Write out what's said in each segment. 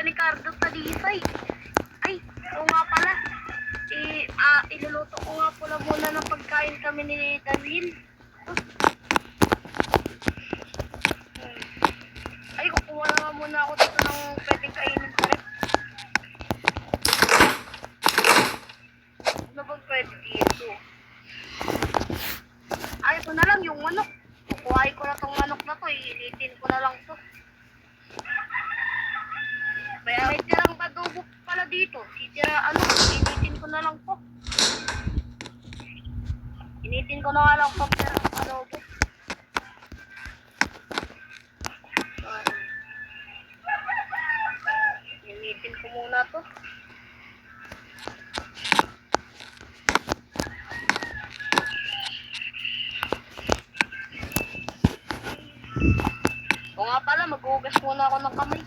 ka ni Cardo Talisay. Ay, oo nga pala. Iluluto ko nga pala muna ng pagkain kami ni Daniel. Ay, kukuha na nga muna ako dito ng pwedeng kainin sa rep. Ano bang pwede dito? Ay, ito na lang yung manok. Kukuhain ko na tong manok na to. Iinitin ko na lang to. Kaya may tirang adobo pala dito. Initin ko na lang to. Initin ko na nga lang pag tirang adobo. Initin ko muna to. O nga pala, maghugas muna ako ng kamay.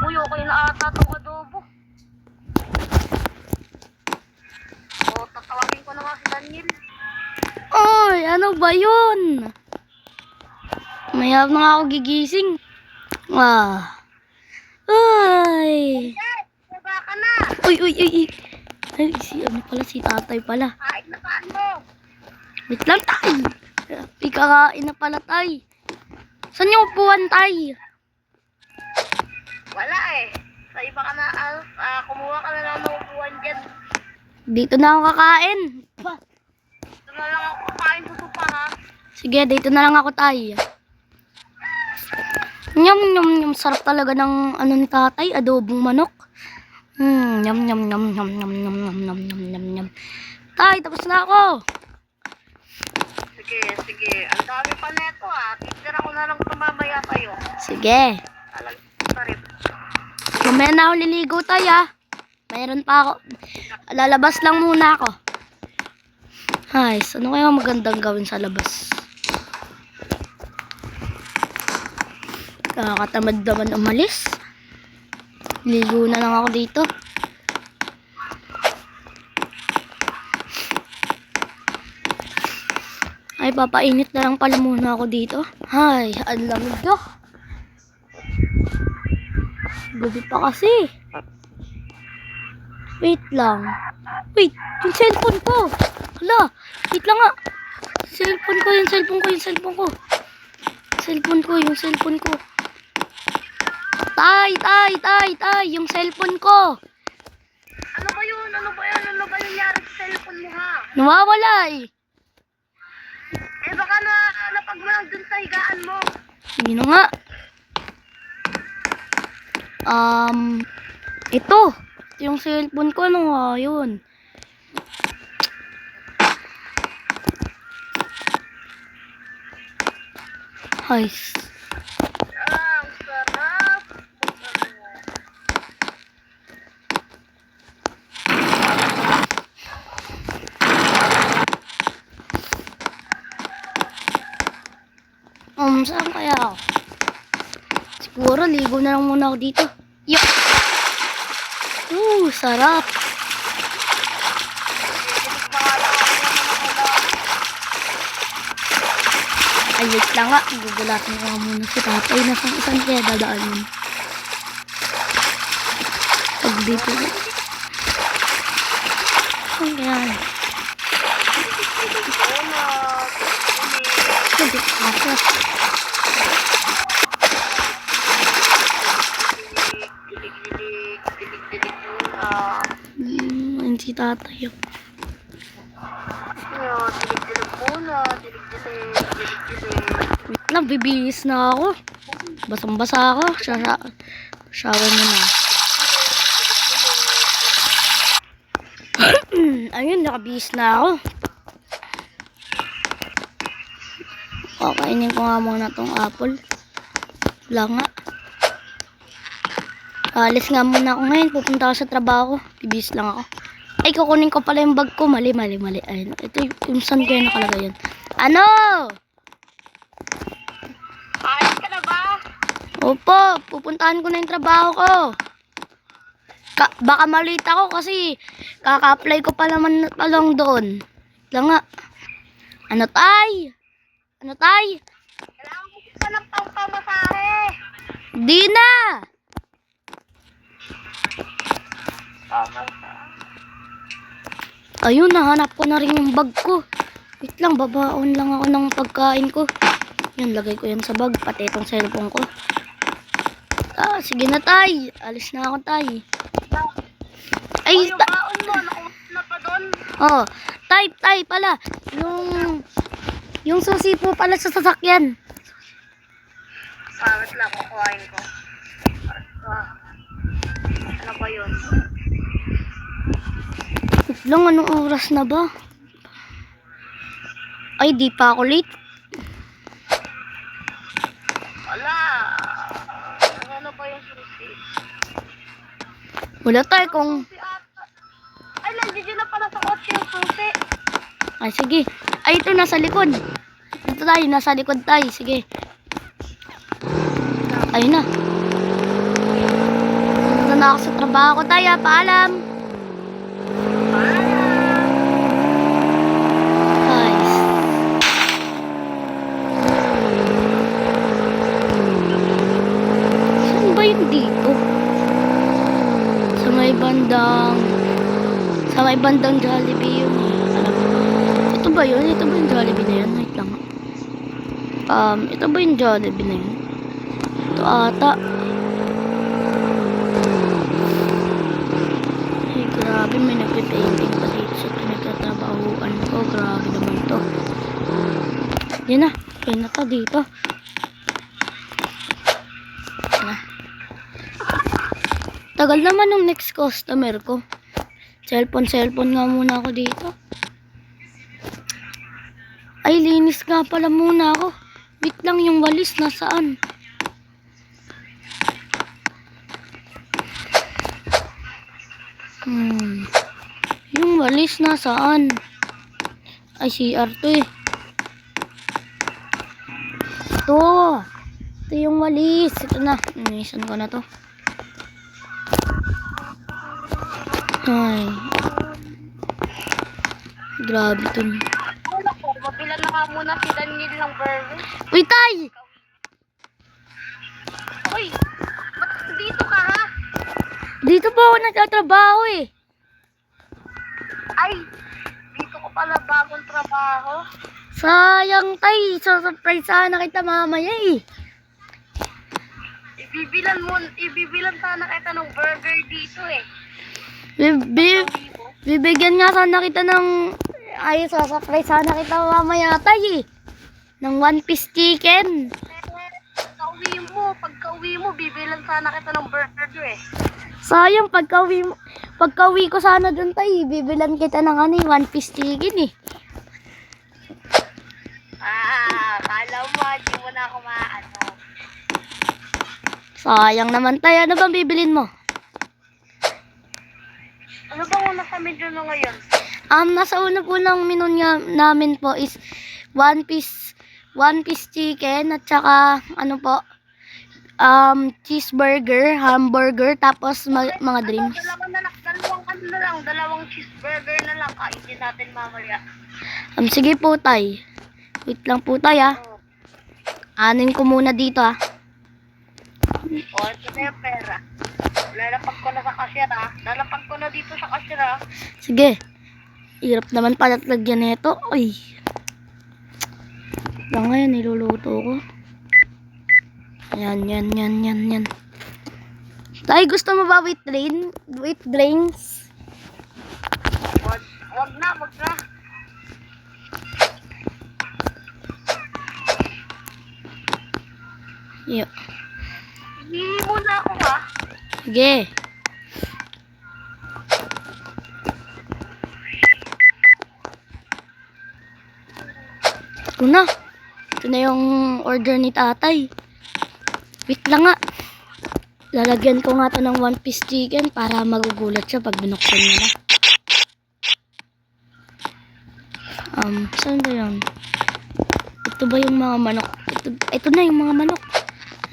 Uy, okay na ata itong adobo. O, tatawagin ko na nga si Daniel. Oy, ano ba yun? Mayab na nga ako gigising. Ay. Baba ka na. Uy. Ay, si tatay pala. Kain na saan mo? Wait lang, tay. Ikakain na pala, tay. Saan yung upuan, tay? Wala eh. Sa iba ka na, kumuha ka na lang ng upuan dyan. Dito na ako kakain. Ito na lang ako kakain sa sopa, ha? Sige, dito na lang ako, tay. Nyam. Sarap talaga ng ano ni tatay, adobong manok. Nyam. Tay, tapos na ako. Sige. Ang dami pa neto, ha? Titira ko na lang tumamaya sa'yo. Sige. Sarip. Mamaya na ako liligo, tay, ha. Mayroon pa ako. Lalabas lang muna ako. Ay, ano kaya magandang gawin sa labas? Nakakatamad naman umalis. Ligo na lang ako dito. Ay, papainit na lang pala muna ako dito. Ay, ang lamig ko. Gabi pa kasi. Wait lang. Wait, yung cellphone ko. Hala, wait lang nga. Yung cellphone ko. Tay, yung cellphone ko. Ano ba yun? Ano ba nangyari sa cellphone mo, ha? Nawawala eh. Eh, baka napagmalang dun sa higaan mo. Hindi na nga. Ito yung cellphone ko, ano nga yun? Ay, Ang sarap. saan kaya ako? Siguro ligo na lang muna ako dito. Yup! Sarap. Ay, wait lang nga. Gugulatin ko muna si tatay na kung saan kaya dadaan yun. Pag dito. Saan kaya? Hindi ako. Ayun si tatay. Dilig muna. Wait lang, bibihis na ako. Basang-basa ako. Shower muna. Ayun, nakabihis na ako. Kakainin ko nga muna tong apple. Wala nga. Alis nga muna ako ngayon. Pupunta ako sa trabaho. Bibihis lang ako. Ay, kukunin ko pala yung bag ko. Mali. Ayun. Ito yung saan kaya nakalagay yun. Ano? Ayos ka na ba? Opo, pupuntahan ko na yung trabaho ko. Baka malita ko kasi kaka-apply ko pa naman lang doon. Lang nga. Ano, tay? Ano, tay? Kailangan mo pa ng pangpamasahe. Di na! Pamasahe. Ayun, nahanap ko na rin yung bag ko. Wait lang, babaon lang ako ng pagkain ko. Yan, lagay ko yan sa bag, pati itong cellphone ko. Sige na, tay. Alis na ako, tay. Ay, Yung baon mo, nakuha na pa doon. oh, tay pala. Yung susi po pala sa sasakyan. Wait lang, kukuhain ko. Ano ba yun? Wait lang, anong oras na ba? Ay, di pa ako late. Wala. Ano ba yung susi? Wala tayo kung... Susi ata. Ay, nandiyan na pala sa kotse yung susi. Ay, sige. Ay, ito, nasa likod. Ito tayo, nasa likod tayo. Sige. Ayun na. Ito na ako sa trabaho ko tayo. Paalam. Guys. Saan ba yun dito? Sa may bandang Jollibee yun eh. Alam mo. Ito ba yun? Ito ba yung Jollibee na yun? Wait lang. Ito ba yung Jollibee na yun? Ito ata. Ay, grabe. May nagpipainting pa dito sa pinagtatrabahuan ko. Grabe naman to. Yan na. Kaya na to dito. Yan na. Tagal naman ng next customer ko. Cellphone nga muna ako dito. Ay, linis nga pala muna ako. Wait lang, yung walis nasaan? Yung walis nasaan? Ay, CR to eh. Ito yung walis. Ito na. Inisan ko na to. Ay. Grabe to. Mabilan na nga muna si Daniel ng burger. Uy, tay! Uy, ba't dito ka ha? Dito po ako nagtatrabaho eh. Ay, dito ko pala bagong trabaho. Sayang, tay. Surprise sana kita mamaya eh. Ibibilan sana kita ng burger dito eh. Bibigyan nga sana kita ng... Ay, surprise sana kita mamaya, tay eh. Ng 1-piece chicken. Pagka-uwi mo, bibilan sana kita ng burger eh. Sayang, pagka-uwi ko sana dun, tay. Bibilan kita ng 1-piece chicken eh. Kala mo, di mo na ako maano. Sayang naman, tay. Ano bang bibilin mo? Ano bang una sa menu mo ngayon? Nasa una po ng menu namin po is 1-piece chicken at saka ano po, cheeseburger, hamburger, tapos mga drinks. Dalawang cheeseburger na lang. Kainin natin mamaya. Sige po, tay. Wait lang po, tay ah. Anin ko muna dito ah. Ito na yung pera. Lalapag ko na sa cashier ha. Lalapag ko na dito sa cashier ha. Sige. Hirap naman pala lagyan nito. Ay. Lang ngayon, niluluto ko. Yan. Tay, gusto mo ba with drinks? Wag na. Yo. Hihingi muna ako ha. Sige. Ito na. Ito na yung order ni tatay. Wait lang nga. Lalagyan ko nga to ng 1-piece chicken para magugulat siya pag binuksan niya na. Saan ba yun? Ito ba yung mga manok? Ito na yung mga manok.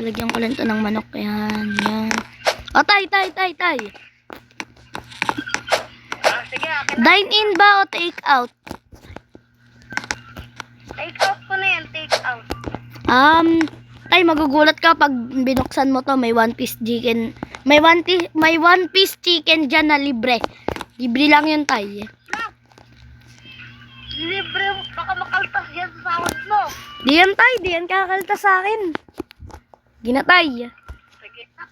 Lalagyan ko lang ito ng manok. Yan. O, tay. Sige, akin na. Dine in ba o take out? Take out ko na yan. Take Tay, magugulat ka pag binuksan mo to, may one piece chicken. May one piece chicken dyan na libre. Libre lang yun, tay. Libre, baka makaltas yan sa sahod mo. Di yan, tay. Di yan kakalta sa akin. Ginatay. Sige na.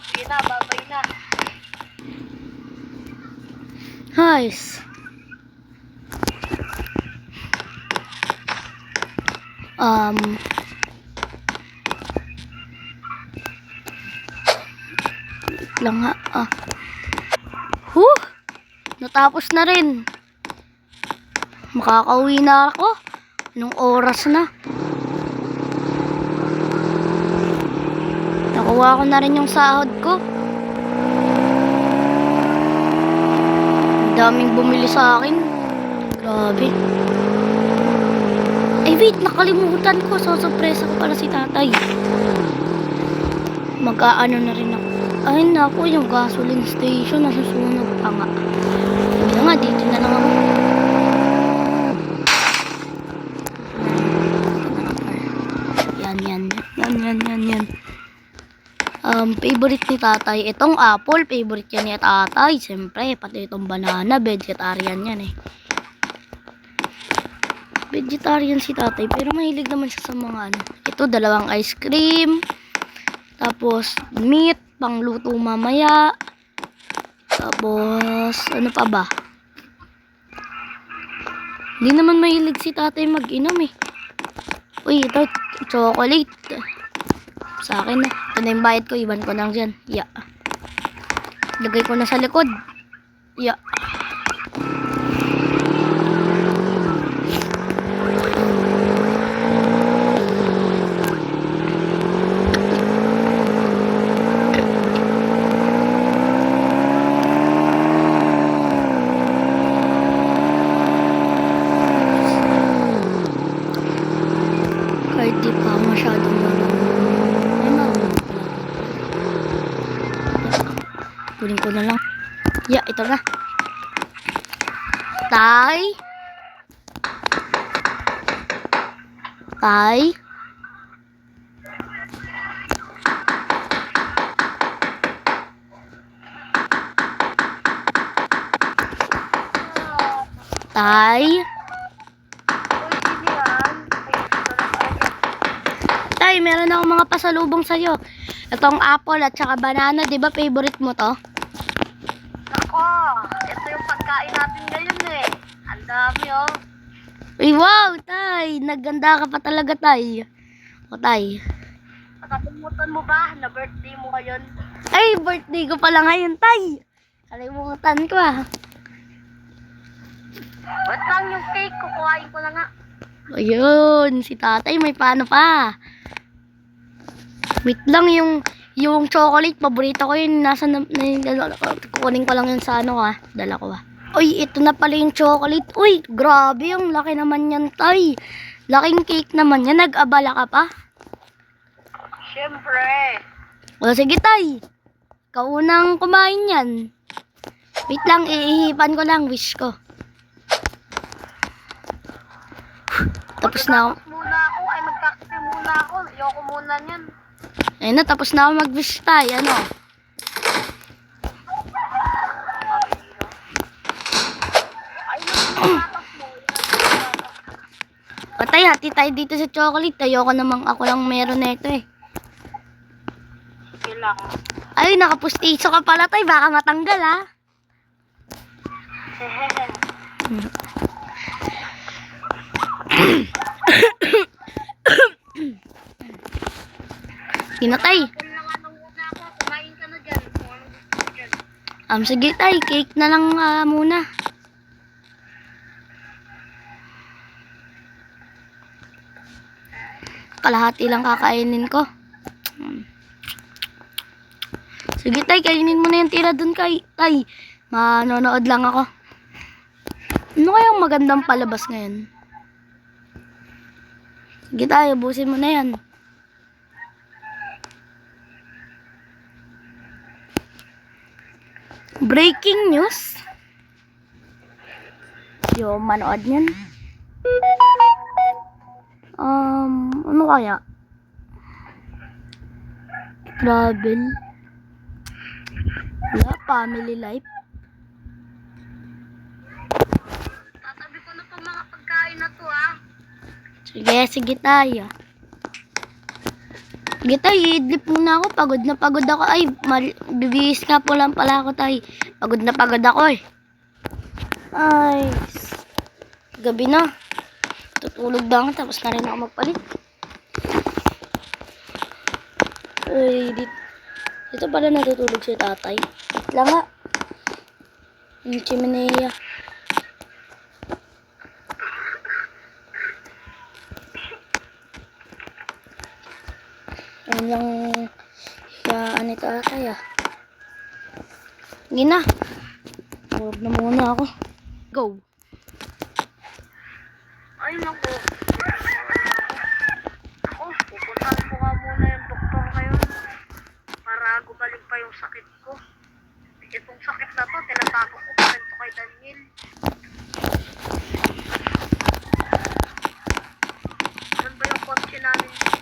Sige na, babay na. Guys. Wait lang ha. Natapos na rin. Makakauwi na ako. Anong oras na? Nakuha ko na rin yung sahod ko. Ang daming bumili sa akin. Grabe. Ay wait, nakalimutan ko. Sosurpresa ko pala si tatay. Mag-aano na rin ako. Ay naku, yung gasoline station nasusunog pa nga. Hindi nga, dito na lang ako. Yan. Favorite ni tatay. Itong apple, favorite yan ni tatay. Siyempre, pati itong banana, vegetarian yan eh. Vegetarian si tatay, pero mahilig naman siya sa mga ano. Ito, dalawang ice cream. Tapos, meat, pangluto mamaya. Tapos, ano pa ba? Hindi naman mahilig si tatay mag-inom eh. Uy, ito, chocolate. Sa akin na. Ito na yung bayad ko, iban ko lang dyan. Yeah. Lagay ko na sa likod. Yeah. Kahit di pa masyadong marunong. Ay, marunong pala. Kunin ko na lang. Yeah, ito na. Tay. Tay. Uy, sino yan? Tay, meron akong mga pasalubong sa'yo. Itong apple at saka banana, di ba favorite mo to? Nako, ito yung pagkain natin ngayon eh. Ang dami oh. Uy, wow, tay. Naganda ka pa talaga, tay. O, tay. Nakalimutan mo ba na birthday mo ngayon? Ay, birthday ko pala ngayon, tay. Kalimutan ko ah. Wait lang yung cake, kukuhain ko na nga. Ayun, si tatay may paano pa. Wait lang, yung chocolate, paborito ko yun. Kukunin ko lang yun sa ano ah. Dala ko ah. Uy, ito na pala yung chocolate. Uy, grabe, ang laki naman yan, tay. Laking cake naman yan. Nag-abala ka pa? Siyempre. O, sige, tay. Ikaw unang kumain yan. Wait lang, iihipan ko lang, wish ko. Tapos na ako. Magtatapos muna ako, ay magkakape muna ako. Ayoko muna niyan. Ayun na, tapos na ako mag-wish, tay. Ano? Ay, nagkakatas mo. Patay, hati tayo dito sa chocolate. Ayoko namang ako lang meron na ito eh. Sige lang. Ay, nakapustiso ka pala, tay. Baka matanggal, ha? Kinatay. Kung lang anong muna ako, kumain ka na dyan. Kung anong gusto mo dyan. Sige, tay. Cake na lang muna. Kalahati lang kakainin ko. Sige, tay. Kainin mo na yung tira dun, tay. Manonood lang ako. Ano kayang magandang palabas ngayon? Sige, tay. Ubusin mo na yan. Breaking news? Yo, manood yan. Ano Ano kaya? Travel. Wala, family life. Tatabi ko na itong mga pagkain na to, ah. Sige, sige tayo. Sige tayo, idlip muna ako. Pagod na pagod ako. Ay, bibihis nga po lang pala ako tayo. Pagod na pagod ako eh. Ay, gabi na. Tutulog na ako tapos na rin ako magpalit. Ay, dito pala natutulog si tatay. Wait lang nga. Yung chimenea. Ayun lang hiyaan ni tatay ah. Sige na. Tulog na muna ako. Go. Ay, naku. Ako, pupuntahan ko nga muna yung doktor ngayon para gumaling pa yung sakit ko. Itong sakit na to, tinatago ko pa rin to kay Daniel. Saan ba yung kotse namin dito?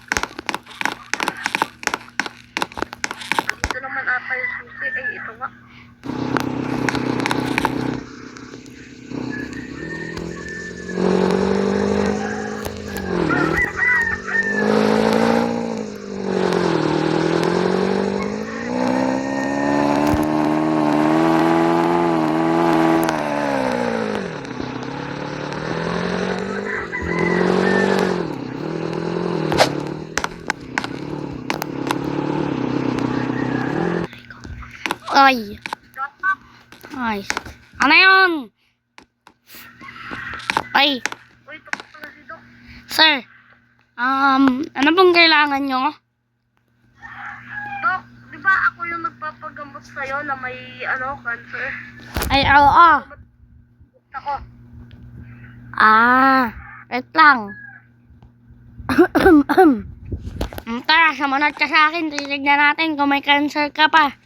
Dito naman ata yung susi. Ay, ito nga. Ay. Doktor, Ay. Ano yun? Ay. uy, ito pala si Dok. Sir. Ano pong kailangan nyo? Dok, di ba ako yung nagpapagamot sa'yo na may, cancer? Ay, oo. Ako. Wait lang. Tara, sumunod ka sa akin. Titignan natin kung may cancer ka pa.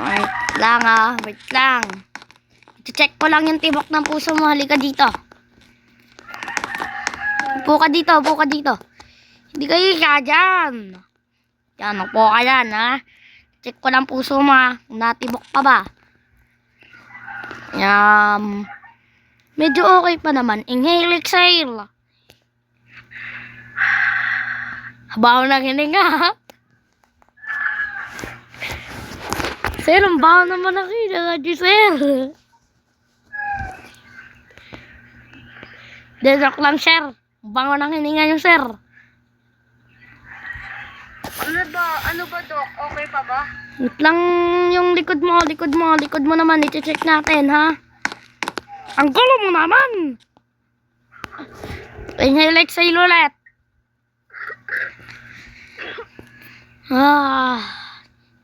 Wait lang wait lang. I-check ko lang yung tibok ng puso mo. Halika dito. Upo ka dito, upo ka dito. Hindi kayo ka dyan. Yan, upo ka dyan, ha. Check ko lang puso mo, ha. Kung natibok pa ba. Medyo okay pa naman. Inhale, exhale. Baho ng hininga, ha. Sir, ang baho naman ng hininga, sir. Desok lang, sir. Bango ng hininga niyo, sir. Ano ba, Dok? Okay pa ba? Wait lang yung likod mo naman. I-check natin, ha. Ang gulo mo naman. Inhale, exhale ulit.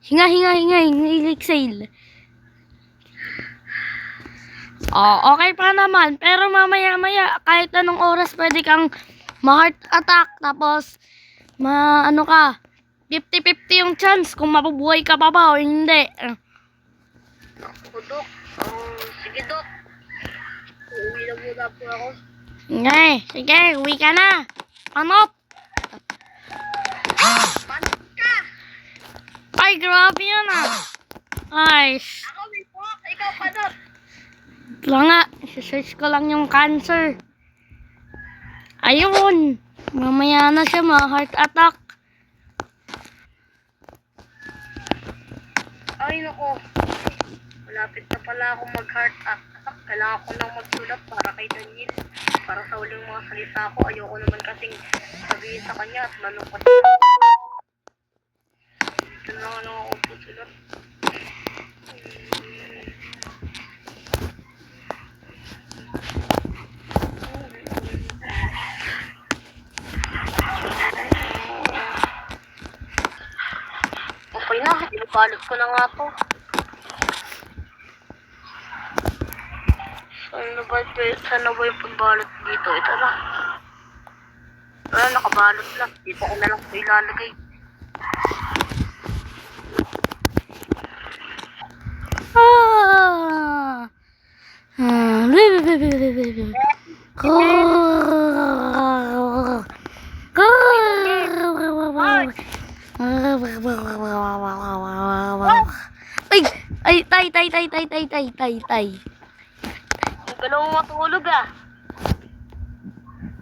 Hinga, inhale, exhale. Okay pa naman. Pero mamaya, kahit anong oras pwede kang ma-heart attack. Tapos, 50-50 yung chance kung mabubuhay ka pa ba o hindi. Ako, Dok. Sige, Dok. Uuwi na muna po ako. Sige, uwi ka na. Panot. Paano ka? Ay, grabe yun Ay, Ako, may po. Ikaw pa, Dok. lang nga. Search ko lang yung cancer. Ayun. Mamaya na siya ma-heart attack. Ay, naku. Malapit na pala ako mag-heart attack. Kailangan ko nang magsulat para kay Daniel. Para sa uling mga salita ko, ayoko naman kasing sabihin sa kanya at malungkot siya. Dito na lang ako susulat. Okay na, ibalot ko na nga to. Saan na ba yung pagbalot dito? Ito na. Nakabalot lang. Dito ko na lang ito ilalagay. Ah. tay. Ang galaw mo matulog ah.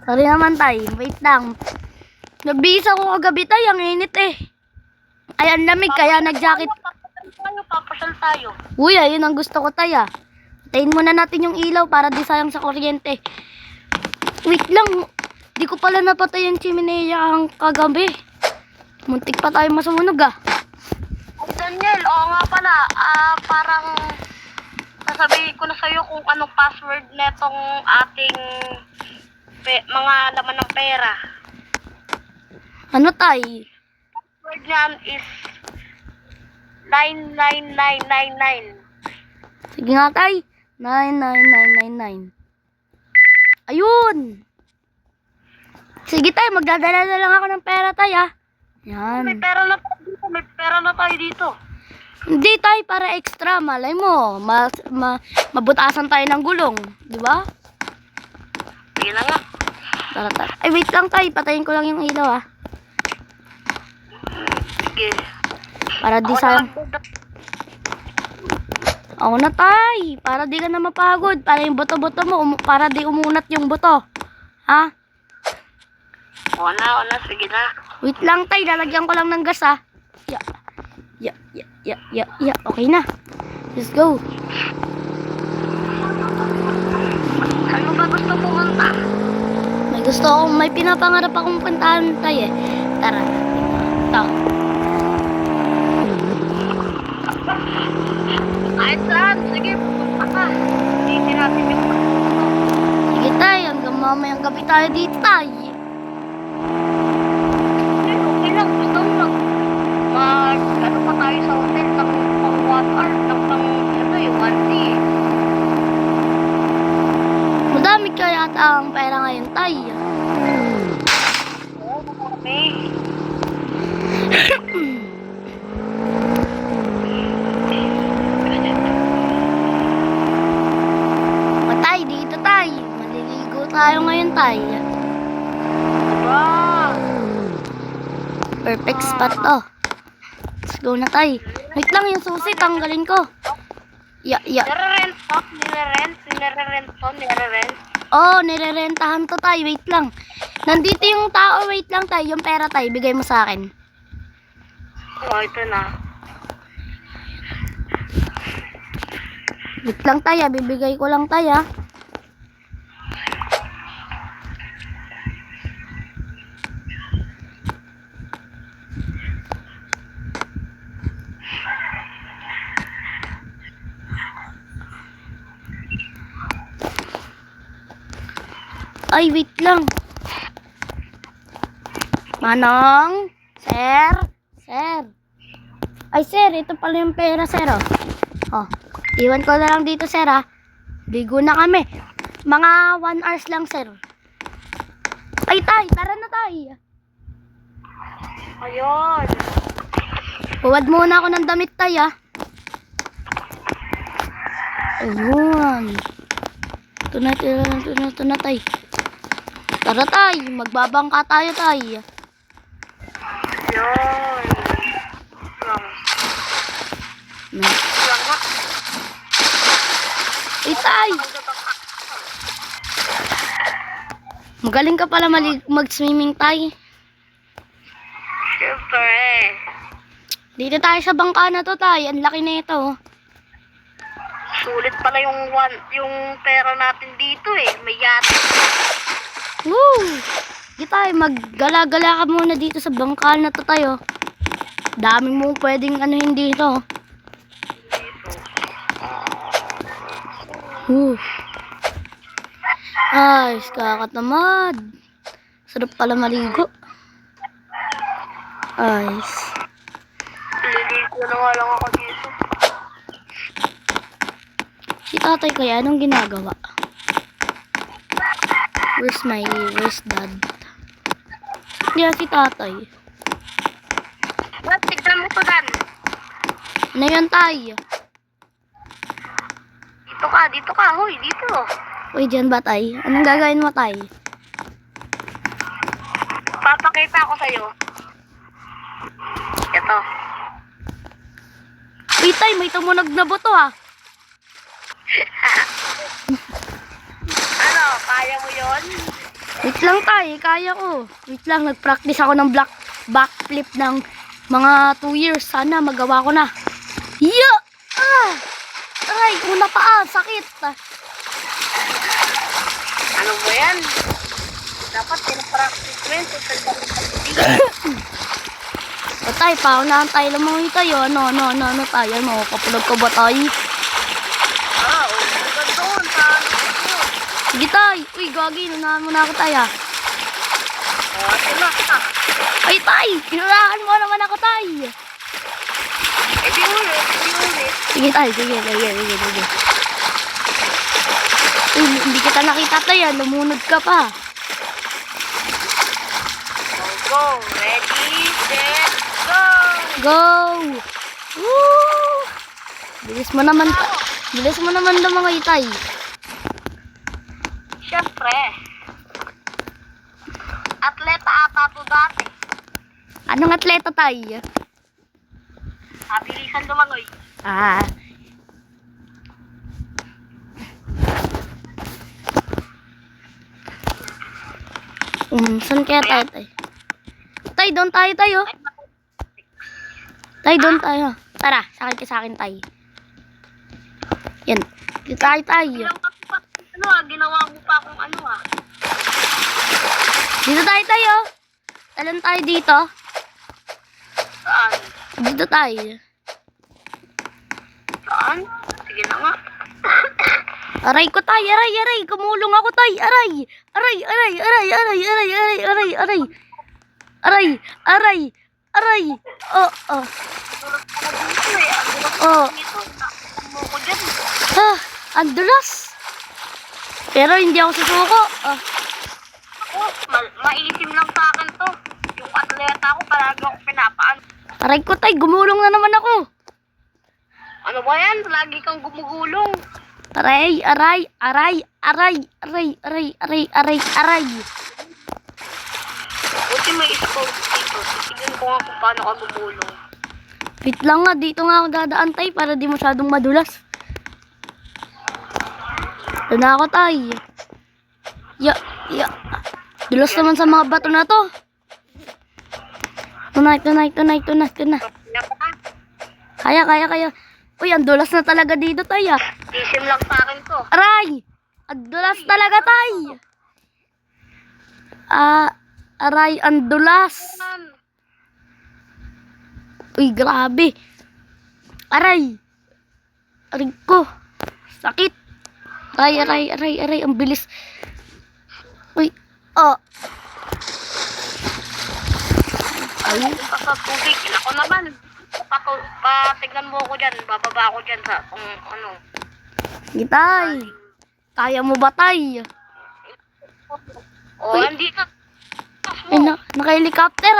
Sorry naman, tay. Wait lang. Nagbihis ako kagabi, tay. Ang init eh. Ay, ang lamig, kaya nag-jacket. Papasyal tayo. Uy, ayun ang gusto ko, tay, ah. Tayin muna natin yung ilaw para di sayang sa kuryente. Wait lang. Di ko pala napatay yung chimenea ang kagabi. Muntik pa tayo masunog, ah. Ay, Daniel, oo nga pala. Parang sasabihin ko na sa'yo kung anong password netong ating mga laman ng pera. Ano, tay? Password niyan is 99999. Sige nga, tay. 99999. Ayun. Sige, tay. Magdadala na lang ako ng pera, tay, ah. Yan. May pera na tayo dito. May pera na tayo dito. Hindi, tay. Para extra. Malay mo. Mabutasan tayo ng gulong. Di ba? Sige na nga. Tara, tara. Ay, wait lang, tay. Patayin ko lang yung ilaw, ah. Sige. Para di sayang. Ako na, tay. Para di ka na mapagod. Para yung buto-buto mo. Para di umunat yung buto. Ha? Oo na. Sige na. Wait lang, tay. Lalagyan ko lang ng gas, ah. Ya. Okay na. Let's go. Saan mo ba gusto pumunta? May pinapangarap akong puntahan, tay, eh. Tara. Ito. Kahit saan. Sige, pumunta ka. Hindi natin yung Sige, tay. Hanggang mamayang gabi tayo dito, tay. okay lang. Gusto mo ano pa tayo sa hotel ng pang 1 hour, ng pang 1 day. Madami kaya ata ang pera ngayon, tay. Oo, marami. Tay, dito, tay. Maliligo tayo ngayon, tay. Wow! Perfect spot to. Let's go na, tay. Wait lang, yung susi, tanggalin ko. Ya. Nire-rent to? Nire-rent? Oh, nirerentahan to, tay. Wait lang. Nandito yung tao. Wait lang, tay. Yung pera, tay. Bigay mo sa akin. Oh, ito na. Wait lang, tay. Bibigay ko lang, tay, ah. Ay, wait lang. Manong? Sir? Ay, sir, ito pala yung pera, sir, oh. Oh, iwan ko na lang dito, sir, ah. Ligo na kami. Mga 1 hours lang, sir. Ay, tay, tara na, tay. Ayun. Huwad muna ako ng damit, tay, ah. Ayun. Ito na, tay. Tara, tay. Magbabangka tayo, tay. Ayun. Lang nga. Ay, tay. Magaling ka pala mag-swimming, tay. Siyempre. Dito tayo sa bangka na to, tay. Ang laki na ito. Sulit pala yung pera natin dito eh. May yate. Woo! Dito tayo, maggala-gala ka muna dito sa bangka na to, tayo. Dami mong pwedeng anuhin dito. Ay, kakatamad. Sarap pala maligo. Ayos. Liligo na nga lang ako dito. Si tatay kaya, anong ginagawa? Where's dad? Yeah, si tatay. Ba't tignan mo to, Dan? Ano yun, tay? Dito ka, hoy, dito. Uy, dyan ba, tay? Anong gagawin mo, tay? Papakita ko sa'yo. Ito. Uy, tay, may tumunog na buto, ah. Ano, kaya mo yun? Wait lang tay, kaya ko. Wait lang, nag-practice ako ng backflip ng mga 2 years. Sana magawa ko na. Yeah! Aray, una pa sakit. Ano ba yan? Dapat pinapractice mo yun. O tay, paunahan tayo lang mga tayo. Ano tayo? Kapulag ka ba tayo? Hanggang doon sa ano yun. Sige tay. Uy, gagi, unahan mo na ako tayo. Sila ka. Ay tay, inunahan mo naman ako tay. Di ulit. Sige tay, sige. Uy, hindi kita nakita tayo. Lumunod ka pa. Go. Ready, set, go. Go! Woo! Bilis mo naman ng mga itay. Siyempre. Atleta ata to dati. Anong atleta tayo? Bilisan lumangoy. Saan kaya tayo tay? Tay, doon tayo. Tay, doon tayo. Tara, sakit ka sa akin tay. Yan. Dito tayo. Ginawa mo pa akong ano Dito tayo. Talan tayo dito. Saan? Dito tayo. Saan? Sige na nga. Aray ko tay, aray. Kumulong ako tay, aray. Aray. Oh. Tulog ka na dito eh. Oh. Dito. Mo ko dyan. Ang dulas. Pero hindi ako susuko. Ako, maisim lang sa akin to. Yung atleta ko, palagi ako pinapaan. Aray ko tay, gumulong na naman ako. Ano ba yan? Lagi kang gumugulong. Aray. Buti may scope dito. Titignan ko nga kung paano ka gumulong. Wait lang nga, dito nga ako dadaan tay para di masyadong madulas. Ito na ako tay. Ya. Dulas naman sa mga bato na to. Ito na. Kaya. Uy, ang dulas na talaga dito tay Isim lang sa akin to. Aray! Ang dulas talaga tay. Aray, ang dulas. Uy, grabe. Aray ko. Sakit. Aray. Ang bilis. Uy, Ay, sa tubig. Ako naman. Patignan mo ko dyan. Bababa ako dyan sa ano. Gitay. Kaya mo ba tay? Hindi na. Ay, naka-helicopter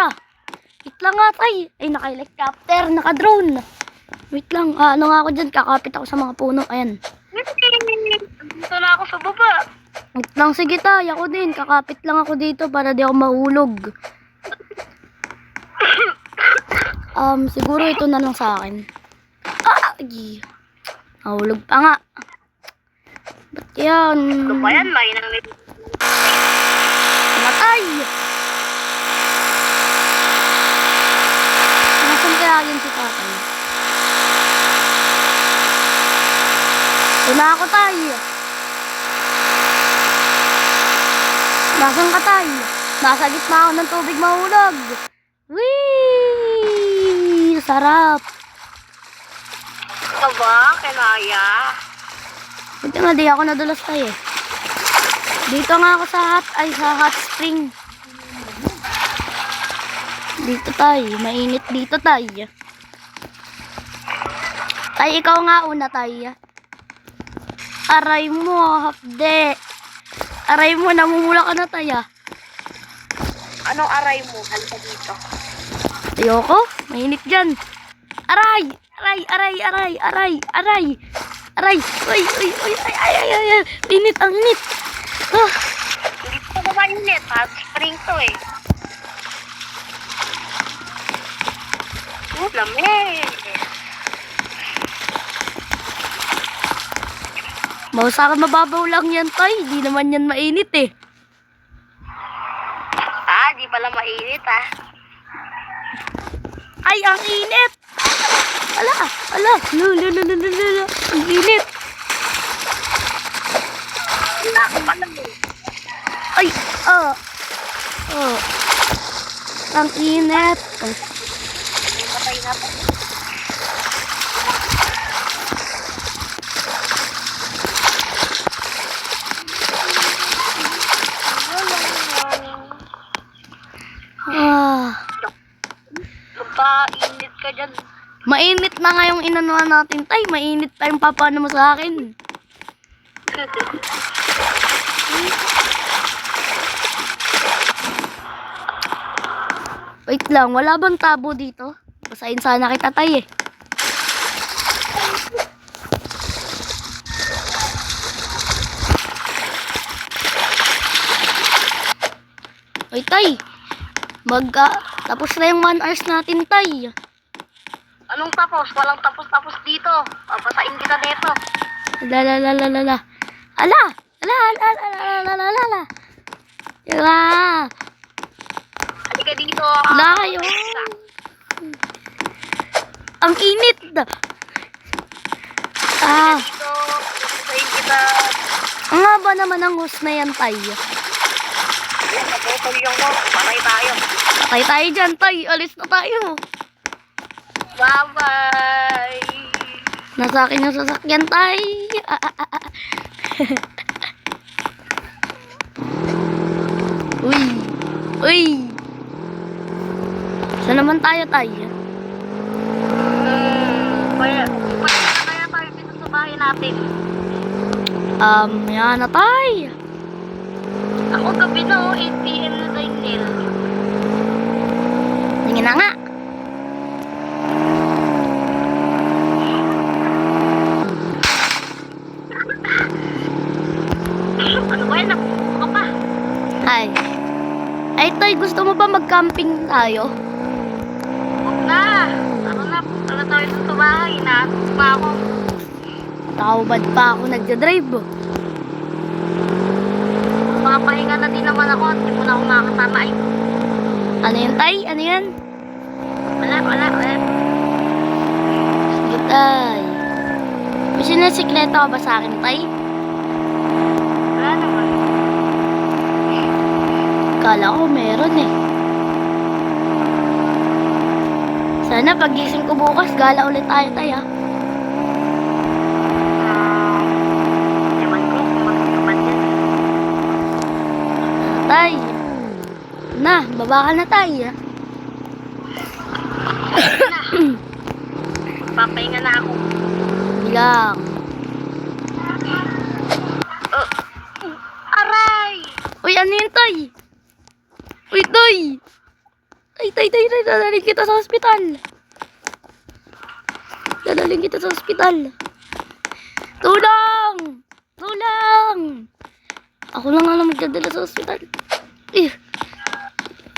Wait lang nga tay. Ay, naka-helicopter, naka-drone. Wait lang, ano nga ako dyan, kakapit ako sa mga puno. Ayan. Dito na ako sa baba. Wait lang, sige tay, ako din. Kakapit lang ako dito para di ako mahulog. Siguro ito na lang sa akin. Ay, nahulog pa nga. Ba't yan? Ano ba yan? May nang Matay! Nasaan kaya yun si tatay? Ito na ako tay. Nasaan ka tay? Nasa gitna ako ng tubig mahulog. Whee! Sarap. Ito ba? Kinaya? Buti nga di ako nadulas tayo Dito nga ako sa hot spring. Dito tayo. Mainit dito tayo. Tay, ikaw nga una tayo. Aray mo, hapde. Aray mo, namumula ka na tayo. Anong aray mo? Halika dito. Ayoko, mainit dyan. Aray! Uy, ay. Init, ang init. Hindi ko ba mainit? Hot spring to eh. Lamig. Mausaka mababaw lang yan, tay. Di naman yan mainit eh. Di pala mainit Ay, ang init! Ala! Lulululululula. Ang init! Wala ko pala Ay! Ang init! Patay na po. Magpainit ka dyan. Mainit na nga yung inanuhan natin, tay. Mainit pa yung papano mo sa akin. Wait lang, wala bang tabo dito? Basahin sana kita, tay eh. Ay, tay. Tapos na yung 1 hours natin, tay. Anong tapos? Walang tapos-tapos dito. Papasain kita dito. Ala. Halika dito. Layo. Ang init. Dito. Papasain kita. Ang haba naman ang host na yan, tay. Ayan, naputol yung mo. Patay tayo. Patay tayo dyan, tay. Alis na tayo. Bye-bye. Nasa akin yung sasakyan, tay. Uy. Saan naman tayo, tay? Kaya tayo dito sa bahay natin. Yan na, tay. Ako gabi na 8 PM na tayo nil. Tingin na nga. Ano ba yan? Napupo ka pa. Ay, tay, gusto mo ba mag-camping tayo? Huwag na. Punta na tayo dito sa bahay. Nakatulog pa ako. Nakahubad pa ako nagdadrive. Mapahinga na din naman ako at hindi mo na ako makakasama eh. Ano yan, tay? Ano yan? Wala. Sige, tay. May sinasikleto ka ba sa akin, tay? Wala naman. Kala ko meron eh. Sana pagising ko bukas, gala ulit tayo, tay, ha? Ewan ko kung magsinuman yan. Tay. Na, baba ka na, tay, ha? Papahinga na ako. Bilang. Aray! Uy, ano yun, tay? Uy, tay! Tay, dadaling kita sa ospital. Tulong! Ako lang alam magdadala sa ospital.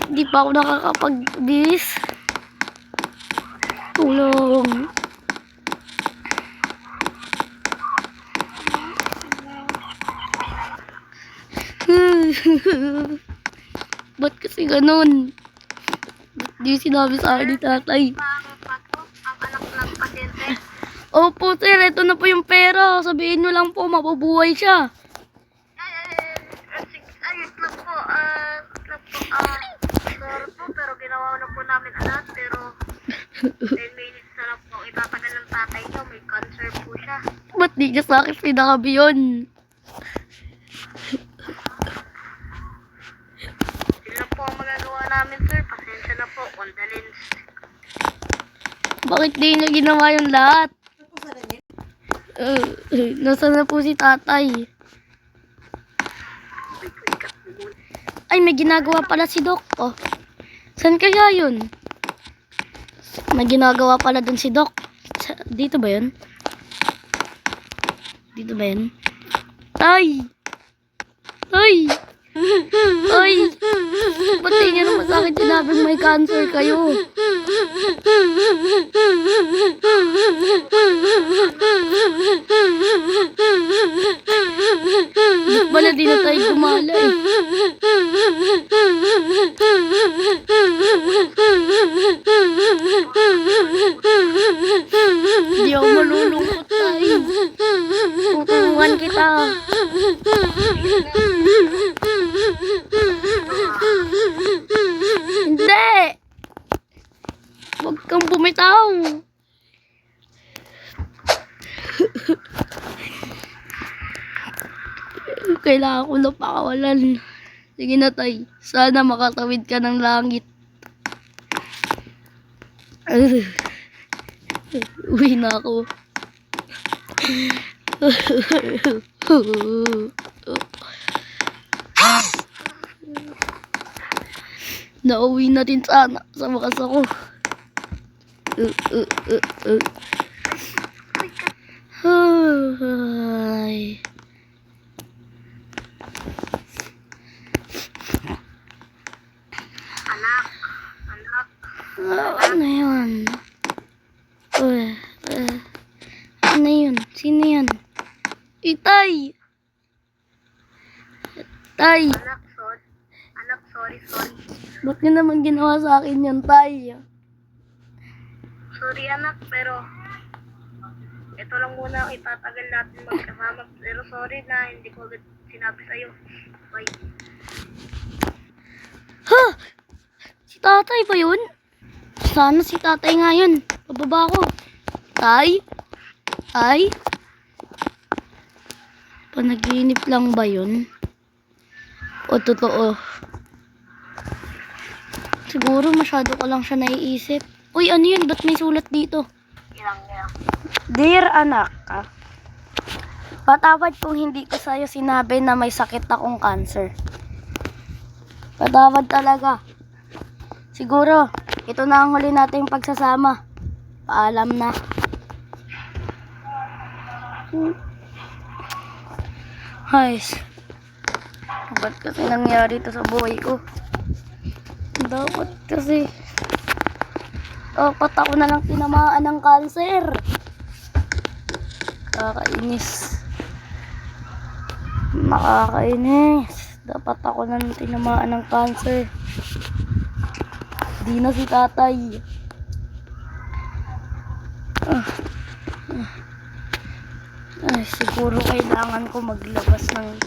Hindi pa ako nakakapag-bis. Tulong. Ba't kasi ganun? Ba't di sinabi sa akin ni tatay? Ang anak ng pasyente. Opo, sir. Ito na po yung pera. Sabihin nyo lang po, mabubuhay siya. Ayos lang po. Sorry po, pero ginawa na po namin alat. Pero 10 minutes na lang po. Itatagal ng tatay niyo. May cancer po siya. Ba't di niya sa akin pinakabi yun? Yun lang po ang magagawa namin, sir. Pasensya na po. Condolence. Bakit di niya ginawa yung lahat? Nasaan na po si tatay? Ay, may ginagawa pala si Doc. Oh. Saan kaya yun? May ginagawa pala dun si Doc. Dito ba yun? Tay! Ba't di niya naman sa akin sinabing may cancer kayo? gumala eh. Hindi ako malulungkot tayo. Tutulungan kita. Hindi! Huwag kang bumitaw. Kailangan ko na pakawalan. Sige na, tay. Sana makatawid ka ng langit. Uwi na ako. Nauwi na din sana sa wakas ako. Ay. Anak. Ano yun? Ano yun? Sino yun? Itay! Tay! Anak, sorry. Ba't niyo naman ginawa sa akin yun, tay? Sorry anak, pero ito lang muna ang itatagal natin magkasama. Pero sorry na hindi ko agad sinabi sa'yo. Bye. Ha? Si tatay ba yun? Sana si tatay nga yun. Pababa ko. Tay? Tay? Panaginip lang ba yun? O totoo? Siguro masyado ko lang siya naiisip. Uy, ano yun? Ba't may sulat dito? Ilang. Dear anak, patawad kung hindi ko sa'yo sinabi na may sakit akong cancer. Patawad talaga. Siguro, ito na ang huli nating pagsasama. Paalam na. Guys, ba't kasi nangyari ito sa buhay ko? Dapat kasi dapat ako na lang tinamaan ng cancer. Nakakainis. Dapat ako na lang tinamaan ng cancer. Di na si tatay. Ay, siguro kailangan ko maglabas ng